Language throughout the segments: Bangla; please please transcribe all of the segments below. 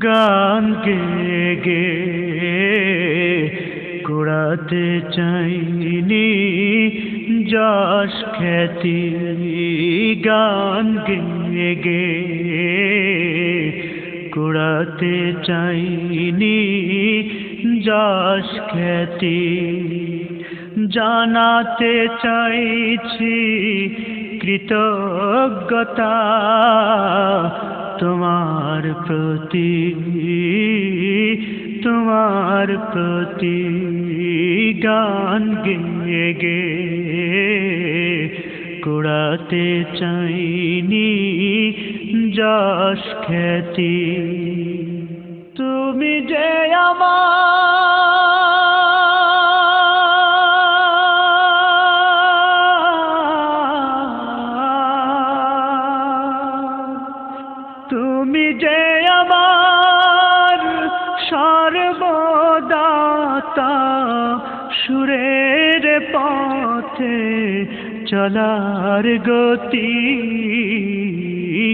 গান গেয়ে গে কুড়াতে চাইনি যশ খ্যাতি। গান গেয়ে গে কুড়াতে চাইনি যশ খ্যাতি। জানাতে চাইছি কৃতজ্ঞতা তোমার প্রতি, তোমার প্রতি। গান গেয়ে গে কুড়াতে চাইনি যশ খ্যাতি। তুমি যে তুমি যে আমার সর্বদাতা, সুরের পথে চলার গতি।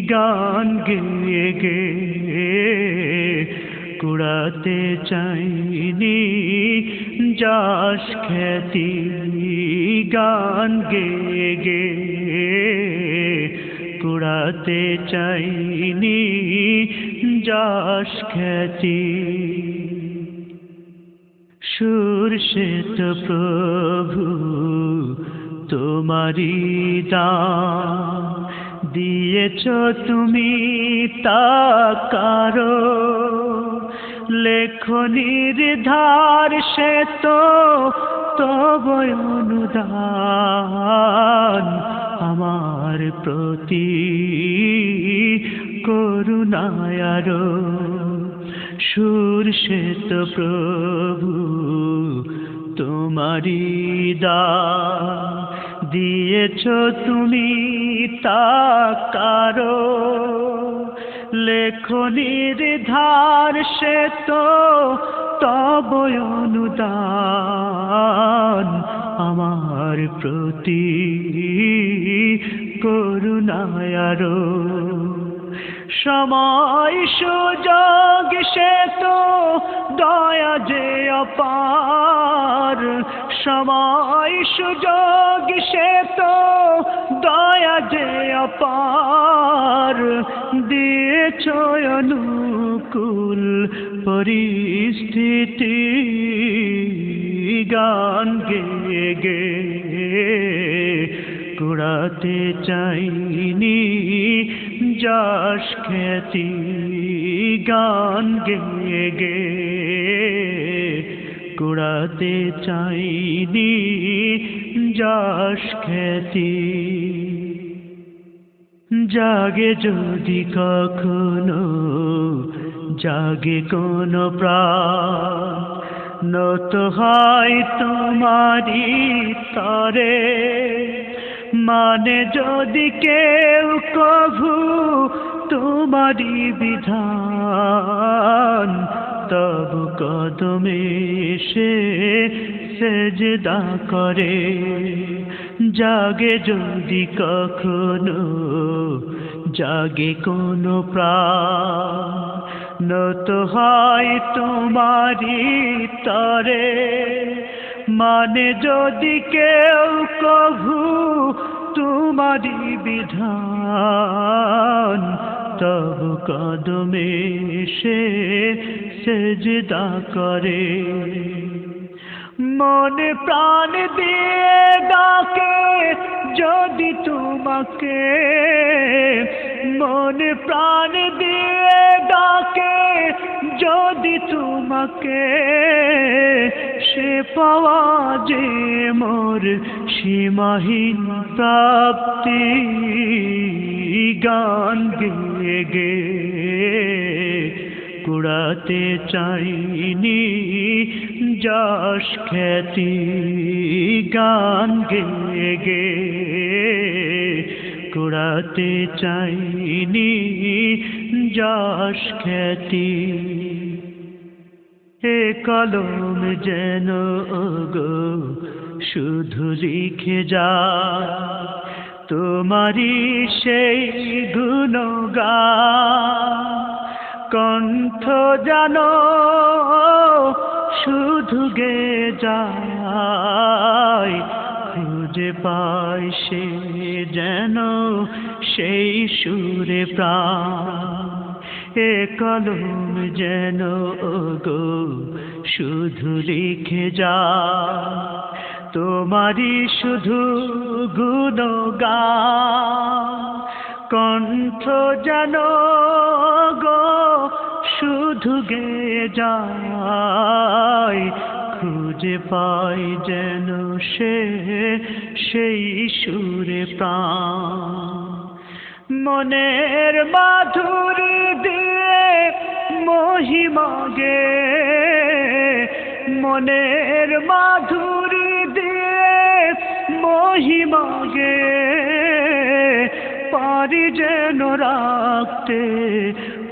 গান গেয়ে গে কুড়াতে চাইনি যশ খ্যাতি। গান গেয়ে গে কুড়াতে চাইনি যশ খ্যাতি। সুর শ্বেত প্রভু তোমারি দান, দিয়েছ তুমি তা কারো লেখনির ধার। সে তো তব অনুদান আমার প্রতি করুণায় আরো। সুর শ্বেত প্রভু তোমারি দান, দিয়েছ তুমি তা কারো লেখনির ধার। সে তো তব অনুদান আমার প্রতি করুণায় আরো। সময় সুযোগ সে তো দয়া যে অপার। সময় সুযোগ সে তো দয়া যে অপার। দিয়েছ অনুকূল পরিস্থিতি। গান গেয়ে গে কুড়াতে চাইনি যশ খ্যাতি। গান গেয়ে গে কুড়াতে চাইনি যশ খ্যাতি। জাগে যদি কখনো জাগে কোনো প্রাণ, নত হয় তোমারি তরে। মানে যদি কেউ কভু তোমারি বিধান, তব কদমে সে সেজদা করে। জাগে যদি কখনো জাগে কোনো প্রাণ, নত হয় তোমারি তরে। মানে যদি কেউ কভু তোমারি বিধান, তব কদমে সে সেজদা করে। মনে প্রাণ দিয়ে ডাকে যদি তোমাকে, মনে প্রাণ দিয়ে ডাকে যদি তোমাকে। সে পাওয়া যে মোর সীমাহীন প্রাপ্তি। গান গেয়ে গে কুড়াতে চাইনি যশ খ্যাতি। গান গেয়ে গে কুড়াতে চাইনি যশ খ্যাতি। এ কলম যেন ওগো শুধু লিখে যায় তোমারি সেই গুণগান। কণ্ঠ জানো শুধু গে যায়, খুঁজে পায় সে যেন সেই সুরে প্রাণ। এ কলম যেন ওগো শুধু লিখে যায় তোমারই শুধু গুণগান। কণ্ঠ যেন গো শুধু গে যায়, খুঁজে পাই যেন সেই সুরে প্রাণ। মনের মাধুরী দিয়ে মহিমা গে, মনের মাধুরী দিয়ে মহিমা গে, পারি যেন রাখতে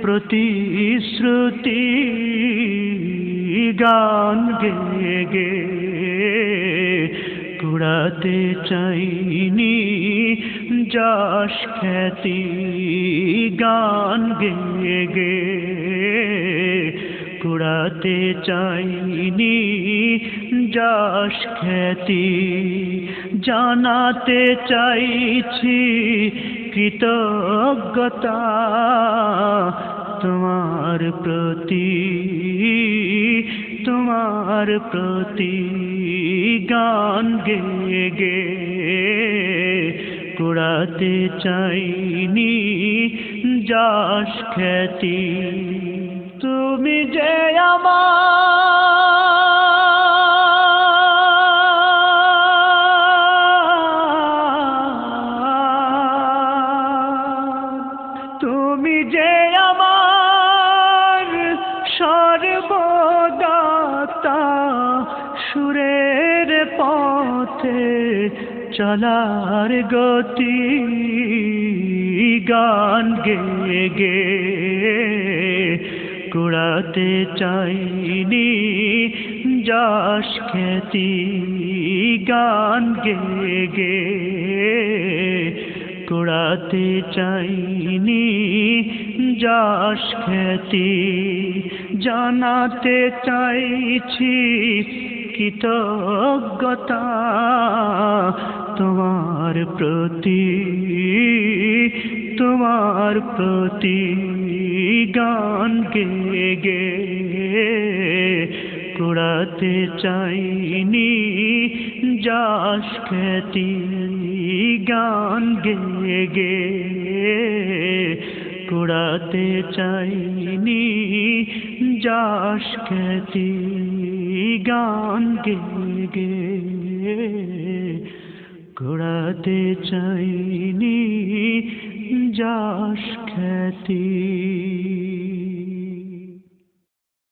প্রতিশ্রুতি গান গে গে। কুড়াতে চাইনি যশ খ্যাতি গান গে গে, কুড়াতে চাইনি যশ খ্যাতি। জানাতে চাইছি কৃতজ্ঞতা তোমার প্রতি, তোমার প্রতি গান গে গে। কুড়াতে চাইনি যশ খ্যাতি, তুমি যে তুমি যে আমার সর্বদাতা, সুরের পথে চলার গতি গান গে গে। কুড়াতে চাইনি যশ খ্যাতি গান গে গে, কুড়াতে চাইনি যশ খ্যাতি। জানাতে চাইছি কৃতজ্ঞতা তোমার প্রতি, তোমার প্রতি গান গে গে। কুড়াতে চাইনি যশ খ্যাতি গান গে গে, কুড়াতে চাইনি যশ খ্যাতি গান গে গে, কুড়াতে চাইনি যশ খ্যাতি।